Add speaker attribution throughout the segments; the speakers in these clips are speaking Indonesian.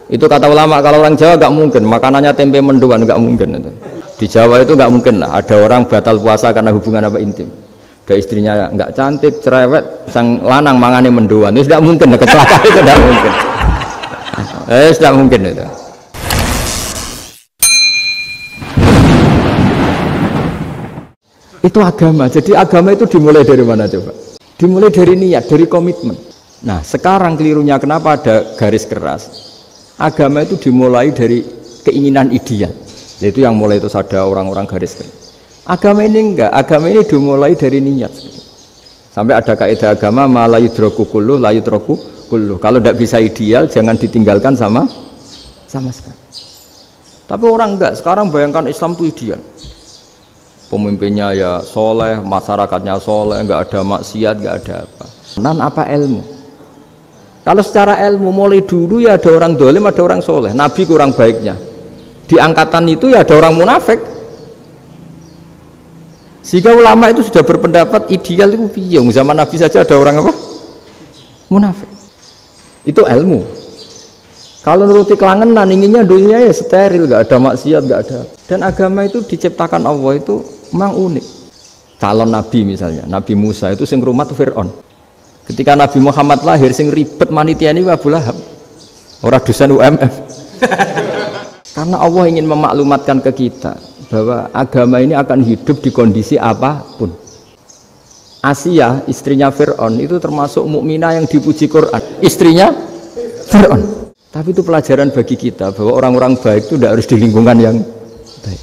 Speaker 1: Itu kata ulama, kalau orang Jawa nggak mungkin makanannya tempe mendoan, nggak mungkin itu. Di Jawa itu nggak mungkin lah ada orang batal puasa karena hubungan apa intim. Ada istrinya nggak cantik, cerewet, sang lanang mangane mendoan, itu tidak mungkin, kecelakaan itu tidak mungkin. Tidak mungkin itu. Itu agama. Jadi agama itu dimulai dari mana coba? Dimulai dari niat, dari komitmen. Nah sekarang kelirunya kenapa ada garis keras? Agama itu dimulai dari keinginan ideal. Itu yang mulai itu ada orang-orang garis keras. Agama ini enggak, agama ini dimulai dari niat. Sampai ada kaidah agama ma la yudraku kullu la yutraku kullu. Kalau tidak bisa ideal jangan ditinggalkan sama sekali. Tapi orang enggak, sekarang bayangkan Islam itu ideal. Pemimpinnya ya soleh, masyarakatnya soleh, enggak ada maksiat, enggak ada apa. Nan apa ilmu? Kalau secara ilmu mulai dulu ya ada orang dolim, ada orang soleh. Nabi kurang baiknya. Di angkatan itu ya ada orang munafik. Sehingga ulama itu sudah berpendapat ideal itu piye. Zaman Nabi saja ada orang apa? Munafik. Itu ilmu. Kalau nuruti kelangenan, inginnya dunia ya steril, gak ada maksiat, gak ada. Dan agama itu diciptakan Allah itu memang unik. Calon Nabi misalnya, Nabi Musa itu sing rumat Fir'aun. Ketika Nabi Muhammad lahir, sing ribet manitia ini Abu Lahab. Orang dosen UMF. Karena Allah ingin memaklumatkan ke kita bahwa agama ini akan hidup di kondisi apapun. Asia, istrinya Fir'aun, itu termasuk mukminah yang dipuji Quran. Istrinya Fir'aun. Tapi itu pelajaran bagi kita bahwa orang-orang baik itu tidak harus di lingkungan yang baik.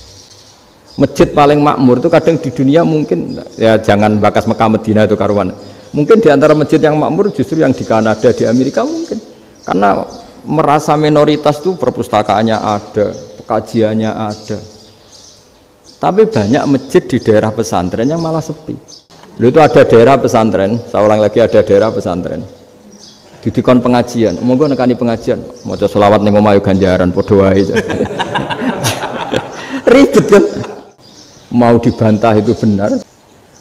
Speaker 1: Masjid paling makmur itu kadang di dunia mungkin ya jangan bakas Mekah Medina itu karuan. Mungkin di antara masjid yang makmur justru yang di Kanada, di Amerika mungkin. Karena merasa minoritas itu perpustakaannya ada, kajiannya ada. Tapi banyak masjid di daerah pesantren yang malah sepi. Lalu itu ada daerah pesantren, seorang lagi ada daerah pesantren. Didikon pengajian, monggo nekani pengajian, maca selawat ning omahe ganjaran padha wae. Ribet kan? Mau dibantah itu benar,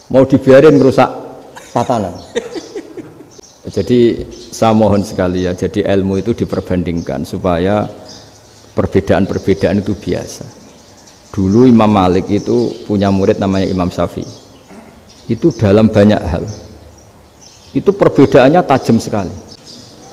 Speaker 1: mau dibiarin merusak tatanan. Jadi saya mohon sekali ya, jadi ilmu itu diperbandingkan supaya perbedaan-perbedaan itu biasa. Dulu Imam Malik itu punya murid namanya Imam Syafi'i. Itu dalam banyak hal. Itu perbedaannya tajam sekali.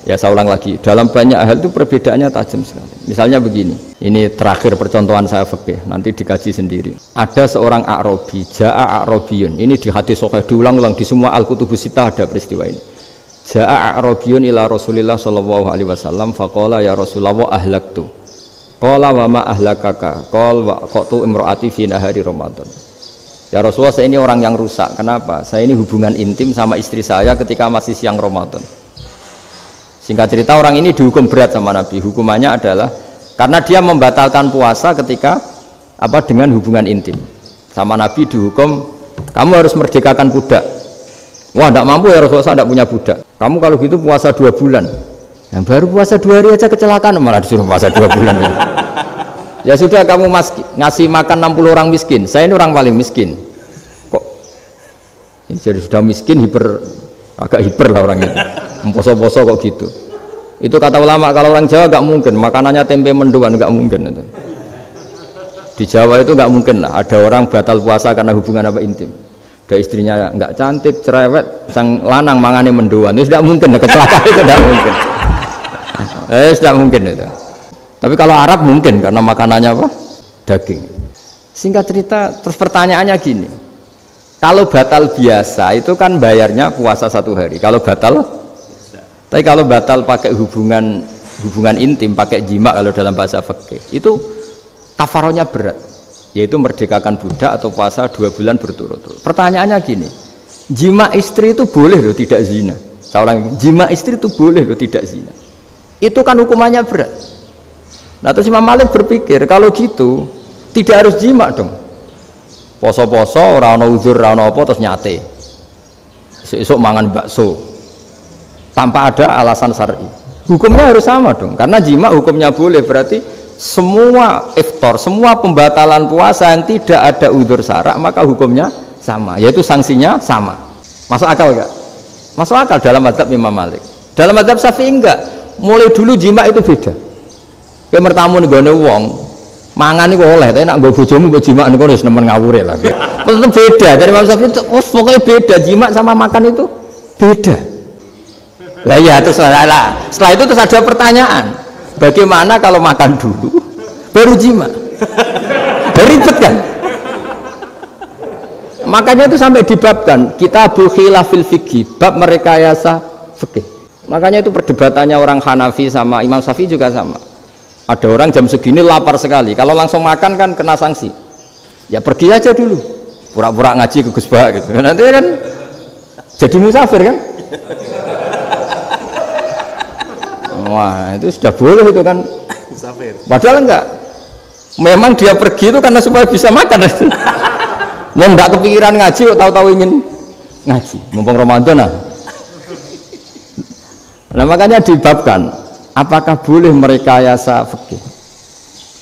Speaker 1: Ya saya ulang lagi, dalam banyak hal itu perbedaannya tajam sekali. Misalnya begini, ini terakhir percontohan saya fikih, nanti dikaji sendiri. Ada seorang A'rabi, Ja'a A'rabiyun. Ini di hadis sahih diulang-ulang di semua Al-Kutubus Sittah ada peristiwa ini. Ja'a A'rabiyun ila Rasulillah sallallahu alaihi wasallam faqala ya Rasulullah ahlaktu. Qala wa ma ahlakaka? Qal wa qatu imraati fi nahari Ramadan. Ya Rasulullah, saya ini orang yang rusak. Kenapa? Saya ini hubungan intim sama istri saya ketika masih siang Ramadan. Singkat cerita orang ini dihukum berat sama Nabi. Hukumannya adalah karena dia membatalkan puasa ketika dengan hubungan intim. Sama Nabi dihukum, kamu harus merdekakan budak. Wah, tidak mampu ya Rasulullah, saya tidak punya budak. Kamu kalau gitu puasa 2 bulan. Yang baru puasa 2 hari aja kecelakaan, malah disuruh puasa 2 bulan. Ya sudah, kamu ngasih makan 60 orang miskin. Saya ini orang paling miskin. Kok ini jadi sudah miskin agak hiper lah orang itu. Poso-poso kok gitu. Itu kata ulama, kalau orang Jawa nggak mungkin makanannya tempe mendoan, nggak mungkin itu. Di Jawa itu nggak mungkin lah ada orang batal puasa karena hubungan apa intim. Ada istrinya nggak cantik, cerewet, sang lanang mangane mendoan, itu tidak mungkin, kecelakaan itu tidak mungkin. Tidak mungkin itu. Tapi kalau Arab mungkin karena makanannya apa? Daging. Singkat cerita, terus pertanyaannya gini. Kalau batal biasa itu kan bayarnya puasa 1 hari. Kalau batal, tapi kalau batal pakai hubungan intim, pakai jima kalau dalam bahasa fikih, itu kafarohnya berat, yaitu merdekakan budak atau puasa 2 bulan berturut-turut. Pertanyaannya gini, jima istri itu boleh loh tidak zina. Seorang jima istri itu boleh loh tidak zina. Itu kan hukumannya berat. Nah terus Imam Malik berpikir kalau gitu tidak harus jima dong. Poso-poso, ora ana uzur, ora ana apa terus nyate. Esuk mangan bakso. Tanpa ada alasan syar'i. Hukumnya harus sama dong. Karena jima hukumnya boleh, berarti semua iftar, semua pembatalan puasa yang tidak ada uzur syara' maka hukumnya sama, yaitu sanksinya sama. Masuk akal enggak? Masuk akal dalam mazhab Imam Malik. Dalam mazhab Syafi'i enggak. Mulai dulu jima itu beda. Kowe mertamu nggone wong, mangan iku oleh, tapi nek nggo bojomu mbok jimak niku wis nemen ngawure lah. Tetep beda. Dari Imam Syafi'i pokoknya beda, jimak sama makan itu beda. Lah ya terus setelah itu terus ada pertanyaan. Bagaimana kalau makan dulu baru jimak? Ribet kan? Makanya itu sampai dibabkan Kitabul Khilafil Fiqhi, bab merekayasa fikih. Makanya itu perdebatannya orang Hanafi sama Imam Syafi'i juga sama. Ada orang jam segini lapar sekali, kalau langsung makan kan kena sanksi. Ya pergi aja dulu, pura-pura ngaji ke Gus Bah gitu. Nanti kan jadi musafir kan? Wah itu sudah boleh itu kan? Musafir. Padahal enggak. Memang dia pergi itu karena supaya bisa makan. Mau enggak kepikiran ngaji, tahu-tahu ingin ngaji. Mumpung Ramadan nah. Nah makanya dibabkan, apakah boleh merekayasa fikih?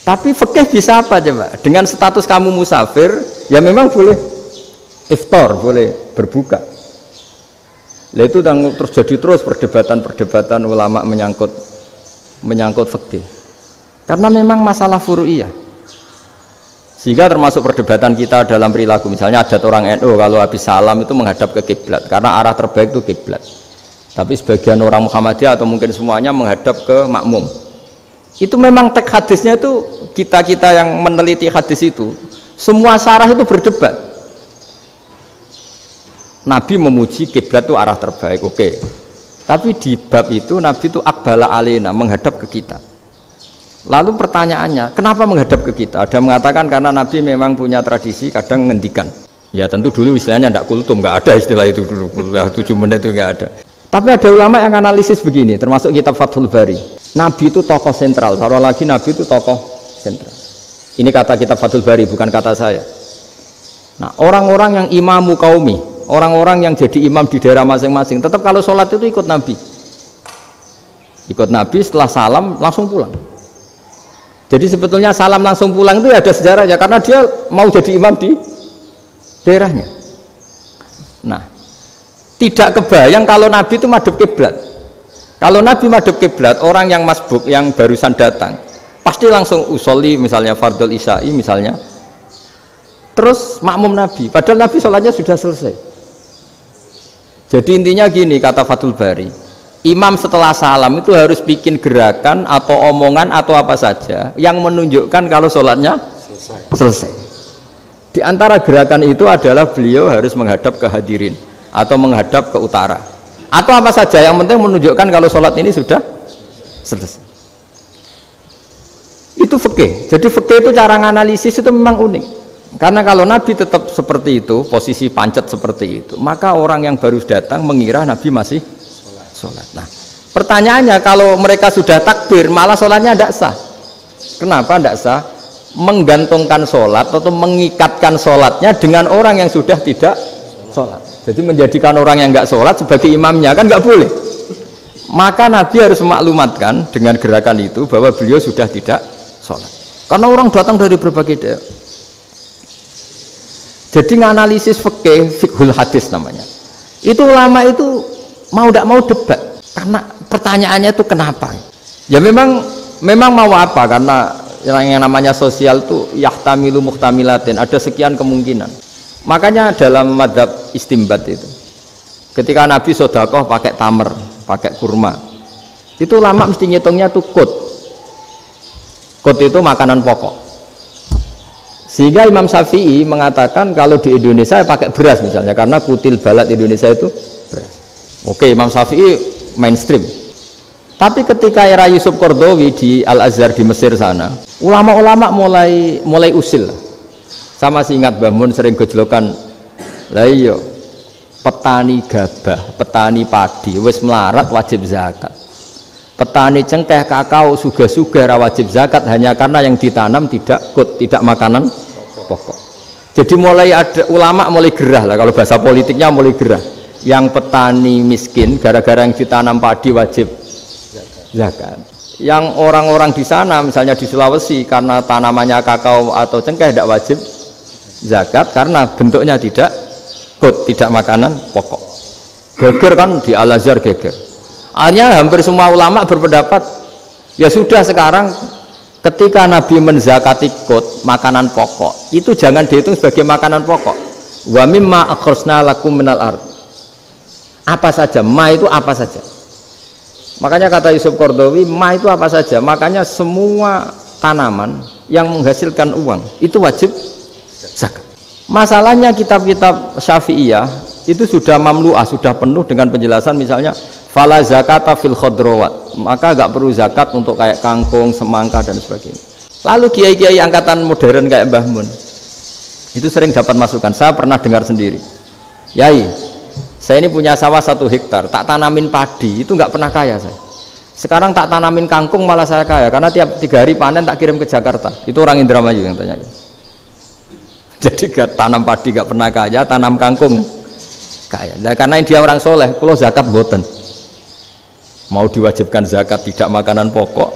Speaker 1: Tapi fikih bisa apa coba? Dengan status kamu musafir, ya memang boleh iftar, boleh berbuka. Nah itu terjadi terus perdebatan ulama menyangkut fikih. Karena memang masalah furu'iyah. Sehingga termasuk perdebatan kita dalam perilaku, misalnya adat orang NU kalau habis salam itu menghadap ke kiblat, karena arah terbaik itu kiblat. Tapi sebagian orang Muhammadiyah atau mungkin semuanya menghadap ke makmum. Itu memang teks hadisnya itu kita yang meneliti hadis itu semua syarah itu berdebat. Nabi memuji kiblat itu arah terbaik, oke. Tapi di bab itu Nabi itu aqbala alaina, menghadap ke kita. Lalu pertanyaannya, kenapa menghadap ke kita? Ada mengatakan karena Nabi memang punya tradisi kadang ngendikan. Ya tentu dulu istilahnya tidak kultum, nggak ada istilah itu dulu. 7 menit itu nggak ada. Tapi ada ulama yang analisis begini, termasuk kitab Fathul Bari. Nabi itu tokoh sentral, taruh lagi Nabi itu tokoh sentral. Ini kata kitab Fathul Bari, bukan kata saya. Nah, orang-orang yang imamu qaumi, orang-orang yang jadi imam di daerah masing-masing, tetap kalau sholat itu ikut Nabi. Ikut Nabi setelah salam langsung pulang. Jadi sebetulnya salam langsung pulang itu ada sejarahnya, karena dia mau jadi imam di daerahnya. Nah, tidak kebayang kalau Nabi itu madhep kiblat. Kalau Nabi madhep kiblat, orang yang masbuk yang barusan datang pasti langsung usolli, misalnya fardhu isya'i misalnya, terus makmum Nabi, padahal Nabi sholatnya sudah selesai. Jadi intinya gini kata Fathul Bari, imam setelah salam itu harus bikin gerakan atau omongan atau apa saja yang menunjukkan kalau sholatnya selesai. Di antara gerakan itu adalah beliau harus menghadap ke hadirin atau menghadap ke utara atau apa saja yang penting menunjukkan kalau sholat ini sudah selesai. Itu fikih. Jadi fikih itu cara menganalisis itu memang unik, karena kalau Nabi tetap seperti itu, posisi pancet seperti itu, maka orang yang baru datang mengira Nabi masih sholat. Nah pertanyaannya, kalau mereka sudah takbir malah sholatnya tidak sah. Kenapa tidak sah? Menggantungkan sholat atau mengikatkan sholatnya dengan orang yang sudah tidak sholat. Jadi menjadikan orang yang nggak sholat sebagai imamnya kan nggak boleh. Maka Nabi harus memaklumatkan dengan gerakan itu bahwa beliau sudah tidak sholat. Karena orang datang dari berbagai daerah. Jadi menganalisis fikih, fiqhul hadis namanya. Itu ulama itu mau tidak mau debat. Karena pertanyaannya itu kenapa? Ya memang mau apa? Karena yang namanya sosial itu yahtamilu muhtamilatin, ada sekian kemungkinan. Makanya dalam madhab istimbat itu, ketika Nabi sodakoh pakai tamer, pakai kurma, itu lama mesti ngitungnya tuh kut itu makanan pokok. Sehingga Imam Syafi'i mengatakan kalau di Indonesia pakai beras misalnya, karena kutil balat Indonesia itu beras. Oke, Imam Syafi'i mainstream. Tapi ketika era Yusuf Qaradawi di Al-Azhar di Mesir sana, ulama-ulama mulai usil. Sama sih ingat Mbah Mun sering gejlokan, lah iya petani gabah, petani padi wis melarat wajib zakat. Petani cengkeh, kakao, suga-suga wajib zakat hanya karena yang ditanam tidak makanan pokok. Jadi mulai ada ulama mulai gerah lah, kalau bahasa politiknya mulai gerah. Yang petani miskin gara-gara yang ditanam padi wajib zakat. Yang orang-orang di sana misalnya di Sulawesi karena tanamannya kakao atau cengkeh tidak wajib zakat karena bentuknya tidak makanan pokok. Geger kan di Al-Azhar geger. Akhirnya hampir semua ulama berpendapat ya sudah sekarang Ketika Nabi menzakati qut, makanan pokok, itu jangan dihitung sebagai makanan pokok. Wa mimma akhrajna lakum minal ard. Apa saja, ma itu apa saja. Makanya kata Yusuf Qaradawi, ma itu apa saja. Makanya semua tanaman yang menghasilkan uang itu wajib zakat. Masalahnya kitab-kitab Syafi'iyah itu sudah mamlu'ah, sudah penuh dengan penjelasan misalnya fala zakata fil khadrawat, maka enggak perlu zakat untuk kayak kangkung, semangka dan sebagainya. Lalu kiai-kiai angkatan modern kayak Mbah Mun itu sering dapat masukan. Saya pernah dengar sendiri, Yai, saya ini punya sawah 1 hektar, tak tanamin padi, itu enggak pernah kaya saya. Sekarang tak tanamin kangkung malah saya kaya, karena tiap 3 hari panen tak kirim ke Jakarta. Itu orang Indramayu yang tanya. Jadi tanam padi enggak pernah kaya, tanam kangkung kaya. Nah, karena dia orang soleh, kalau zakat boten. Mau diwajibkan zakat tidak makanan pokok,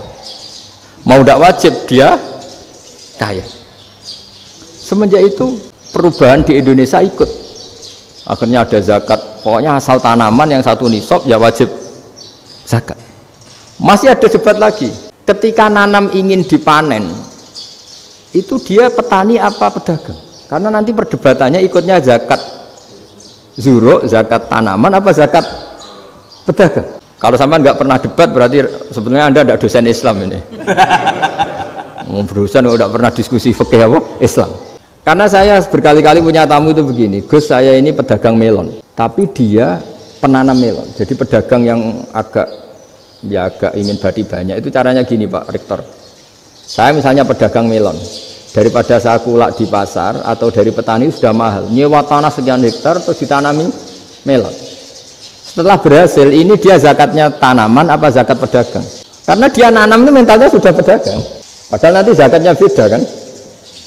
Speaker 1: mau tidak wajib dia kaya. Semenjak itu perubahan di Indonesia ikut. Akhirnya ada zakat, pokoknya asal tanaman yang 1 nisab ya wajib zakat. Masih ada debat lagi. Ketika nanam ingin dipanen, itu dia petani apa pedagang? Karena nanti perdebatannya ikutnya zakat zuruk, zakat tanaman apa zakat pedagang. Kalau sampai nggak pernah debat berarti sebenarnya Anda tidak dosen Islam ini. Berusaha udah pernah diskusi fikih apa Islam. Karena saya berkali-kali punya tamu itu begini, Gus saya ini pedagang melon, tapi dia penanam melon. Jadi pedagang yang agak ingin badi banyak itu caranya gini Pak Rektor. Saya misalnya pedagang melon, daripada saya kulak di pasar atau dari petani sudah mahal, nyewa tanah sekian hektar terus ditanami melon. Setelah berhasil, ini dia zakatnya tanaman apa zakat pedagang? Karena dia nanam itu mentalnya sudah pedagang. Padahal nanti zakatnya beda kan?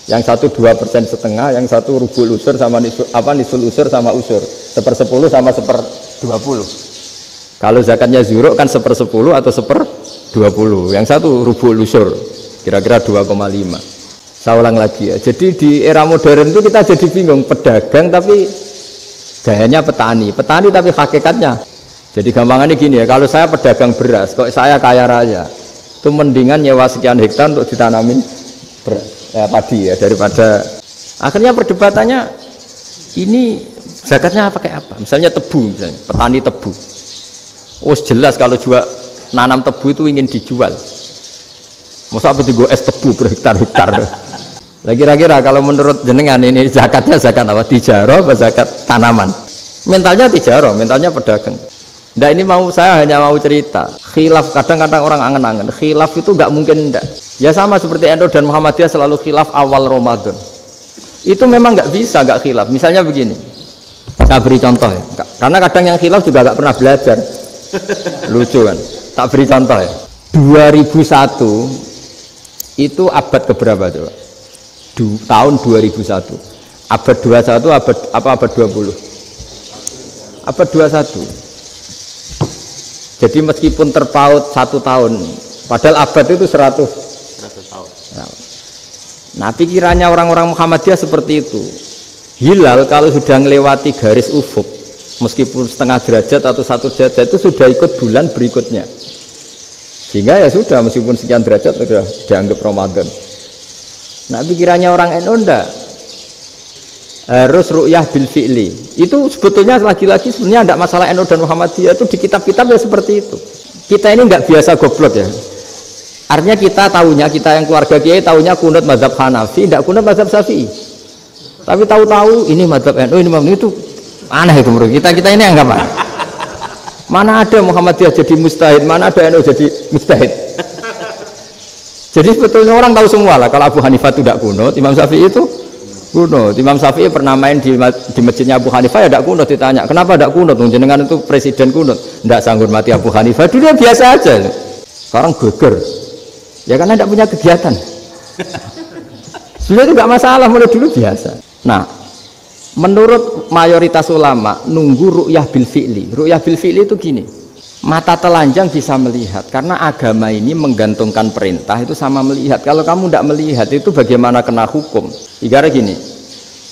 Speaker 1: Yang 1 2,5%, yang 1 rubul usur sama nisul usur sama usur, 1/10 sama 1/20. Kalau zakatnya zuruk kan 1/10 atau 1/20. Yang 1 rubul usur, kira-kira 2,5. Saya ulang lagi ya. Jadi di era modern itu kita jadi bingung, pedagang tapi gayanya petani tapi hakikatnya. Jadi gampangannya gini ya, kalau saya pedagang beras, kok saya kaya raya, itu mendingan nyewa sekian hektar untuk ditanamin padi ya, daripada akhirnya perdebatannya ini zakatnya pakai apa? Misalnya tebu, misalnya petani tebu. Oh jelas kalau juga nanam tebu itu ingin dijual. Masa apa tiga es tebu berhektar-hektar. Lah kira-kira kalau menurut jenengan ini zakatnya zakat apa? Tijarah apa zakat tanaman? Mentalnya tijarah, mentalnya pedagang. Nah ini saya hanya mau cerita. Khilaf kadang-kadang orang angen-angen. Khilaf itu nggak mungkin enggak. Ya sama seperti NU dan Muhammadiyah selalu khilaf awal Ramadan. Itu memang nggak bisa nggak khilaf. Misalnya begini. Saya beri contoh ya. Karena kadang yang khilaf juga nggak pernah belajar. Lucu kan? Tak beri contoh ya. 2001 itu abad keberapa coba? Tahun 2001. Abad 21 abad 20? Abad 21. Jadi meskipun terpaut 1 tahun, padahal abad itu 100 tahun. Nah pikirannya orang-orang Muhammadiyah seperti itu. Hilal kalau sudah melewati garis ufuk, meskipun setengah derajat atau 1 derajat itu sudah ikut bulan berikutnya. Sehingga ya sudah meskipun sekian derajat sudah dianggap Ramadan. Nah pikirannya orang NU enggak, harus ru'yah bil fi'li. Itu sebetulnya lagi-lagi sebenarnya enggak masalah NU dan Muhammadiyah, itu di kitab-kitab ya seperti itu. Kita ini enggak biasa goblok ya. Artinya kita yang keluarga kiai tahunya kunut mazhab Hanafi, enggak kunut mazhab Syafi'i. Tapi tahu-tahu ini mazhab NU, ini itu aneh itu menurut kita ini anggap apa? Mana ada Muhammadiyah jadi mustahid, mana ada NU jadi mustahid. Jadi sebetulnya orang tahu semua lah kalau Abu Hanifah itu tidak kunut, Imam Syafi'i itu kunut. Imam Syafi'i pernah main di masjidnya Abu Hanifah ya tidak kunut, ditanya kenapa tidak kunut? Jenengan itu presiden kunut, tidak sanggup mati Abu Hanifah. Dulu biasa aja. Sekarang geger. Ya karena tidak punya kegiatan. Sebenarnya itu tidak masalah, mulai dulu biasa. Nah, menurut mayoritas ulama nunggu ru'yah bil fi'li. Ru'yah bil fi'li itu gini. Mata telanjang bisa melihat karena agama ini menggantungkan perintah itu sama melihat. Kalau kamu tidak melihat itu bagaimana kena hukum? Ibarat gini,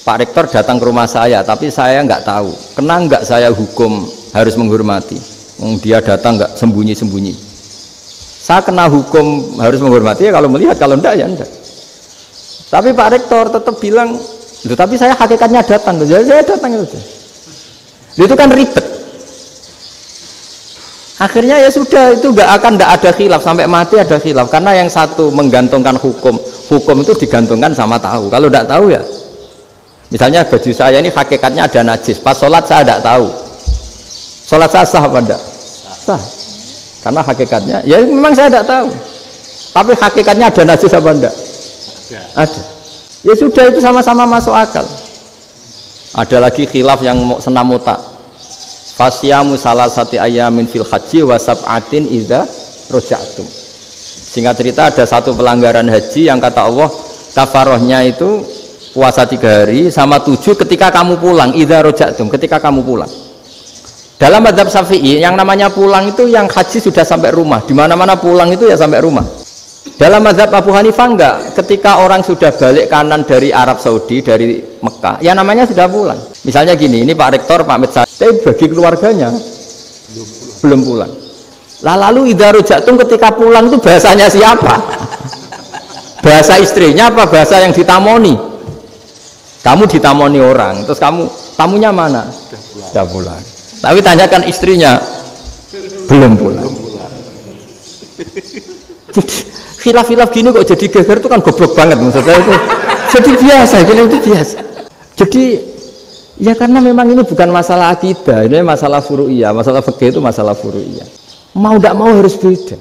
Speaker 1: Pak Rektor datang ke rumah saya tapi saya nggak tahu, kena nggak saya hukum harus menghormati? Dia datang nggak sembunyi-sembunyi. Saya kena hukum harus menghormati ya kalau melihat, kalau enggak ya enggak. Tapi Pak Rektor tetap bilang, tapi saya hakikatnya datang, jadi saya datang itu. Itu kan ribet. Akhirnya ya sudah, itu enggak ada khilaf sampai mati ada khilaf karena yang satu menggantungkan hukum itu digantungkan sama tahu. Kalau enggak tahu ya, misalnya baju saya ini hakikatnya ada najis, pas sholat saya enggak tahu. Sholat saya sah apa enggak? Sah. Karena hakikatnya, ya memang saya tidak tahu. Tapi hakikatnya ada najis apa enggak? Ada. Ya sudah, itu sama-sama masuk akal. Ada lagi khilaf yang senam otak. Fasyamu salasati ayamin fil haji wa sab'atin idza raja'tum. Singkat cerita ada satu pelanggaran haji yang kata Allah kafarohnya itu puasa 3 hari sama 7 ketika kamu pulang, idza raja'tum, ketika kamu pulang. Dalam mazhab Syafi'i yang namanya pulang itu yang haji sudah sampai rumah, di mana-mana pulang itu ya sampai rumah. Dalam mazhab Abu Hanifah enggak, ketika orang sudah balik kanan dari Arab Saudi, dari Mekah, ya namanya sudah pulang. Misalnya gini, ini Pak Rektor pamit saya, tapi bagi keluarganya belum pulang. Lah lalu idza raja'tum ketika pulang itu bahasanya siapa? Bahasa istrinya apa bahasa yang ditamoni? Kamu ditamoni orang, terus tamunya mana? Sudah pulang. Tapi tanyakan istrinya, belum pulang. Khilaf-khilaf gini kok jadi geger itu kan goblok banget maksudnya itu. Jadi biasa, itu biasa. Jadi ya karena memang ini bukan masalah akidah, ini masalah furu'iyah, masalah fikih itu masalah furu'iyah. Mau tidak mau harus beda.